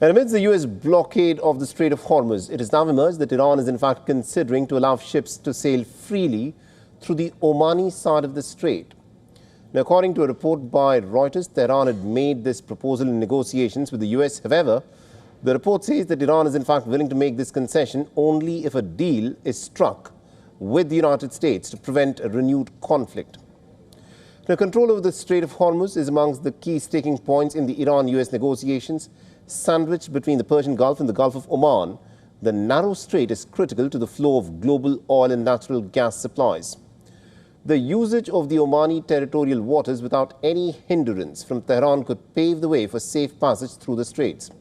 And amidst the U.S. blockade of the Strait of Hormuz, it has now emerged that Iran is in fact considering to allow ships to sail freely through the Omani side of the strait. Now, according to a report by Reuters, Tehran had made this proposal in negotiations with the U.S. However, the report says that Iran is in fact willing to make this concession only if a deal is struck with the United States to prevent a renewed conflict. Now, control over the Strait of Hormuz is amongst the key sticking points in the Iran-US negotiations. Sandwiched between the Persian Gulf and the Gulf of Oman, the narrow strait is critical to the flow of global oil and natural gas supplies. The usage of the Omani territorial waters without any hindrance from Tehran could pave the way for safe passage through the straits.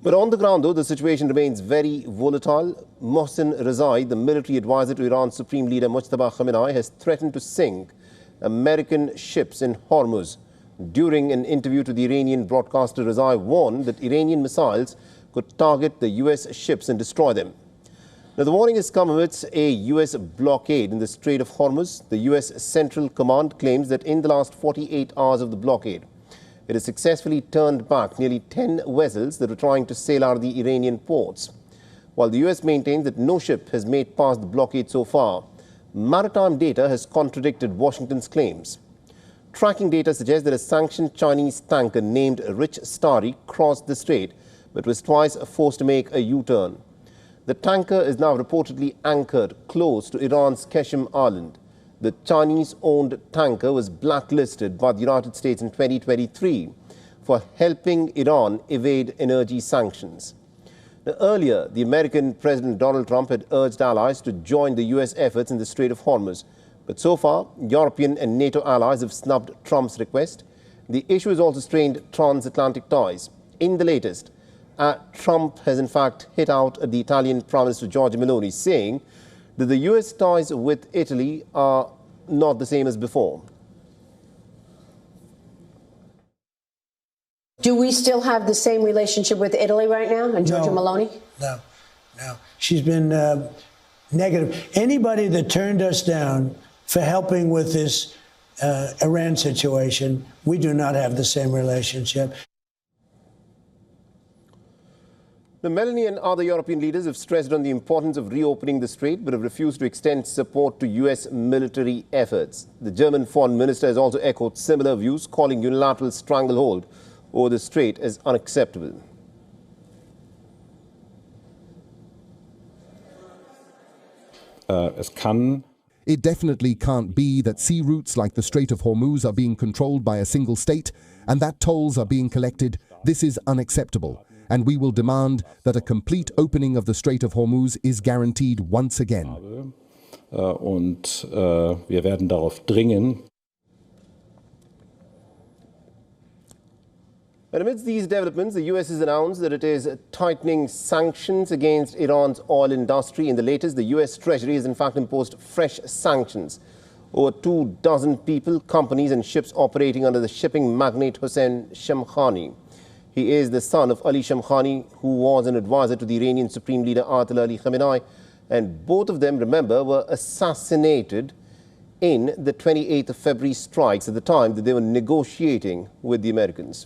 But on the ground, though, the situation remains very volatile. Mohsen Rezai, the military advisor to Iran's Supreme Leader Mujtaba Khamenei, has threatened to sink American ships in Hormuz. During an interview to the Iranian broadcaster, Rezai warned that Iranian missiles could target the U.S. ships and destroy them. Now, the warning has come amidst a U.S. blockade in the Strait of Hormuz. The U.S. Central Command claims that in the last 48 hours of the blockade, it has successfully turned back nearly 10 vessels that were trying to sail out of the Iranian ports. While the U.S. maintains that no ship has made past the blockade so far, maritime data has contradicted Washington's claims. Tracking data suggests that a sanctioned Chinese tanker named Rich Starry crossed the strait but was twice forced to make a U-turn. The tanker is now reportedly anchored close to Iran's Qeshm Island. The Chinese-owned tanker was blacklisted by the United States in 2023 for helping Iran evade energy sanctions. Now, earlier, the American President Donald Trump had urged allies to join the U.S. efforts in the Strait of Hormuz. But so far, European and NATO allies have snubbed Trump's request. The issue has also strained transatlantic ties. In the latest, Trump has in fact hit out at the Italian Prime Minister Giorgia Meloni, saying that the U.S. ties with Italy are not the same as before. Do we still have the same relationship with Italy right now and Giorgia Meloni? No. She's been negative. Anybody that turned us down for helping with this Iran situation, we do not have the same relationship. The Meloni and other European leaders have stressed on the importance of reopening the strait but have refused to extend support to U.S. military efforts. The German foreign minister has also echoed similar views, calling unilateral stranglehold over the strait as unacceptable. It definitely can't be that sea routes like the Strait of Hormuz are being controlled by a single state and that tolls are being collected. This is unacceptable, and we will demand that a complete opening of the Strait of Hormuz is guaranteed once again. Wir werden darauf dringen. And amidst these developments, the U.S. has announced that it is tightening sanctions against Iran's oil industry. In the latest, the U.S. Treasury has in fact imposed fresh sanctions. Over 24 people, companies and ships operating under the shipping magnate Hossein Shamkhani. He is the son of Ali Shamkhani, who was an advisor to the Iranian Supreme Leader Ayatollah Ali Khamenei. And both of them, remember, were assassinated in the 28th of February strikes at the time that they were negotiating with the Americans.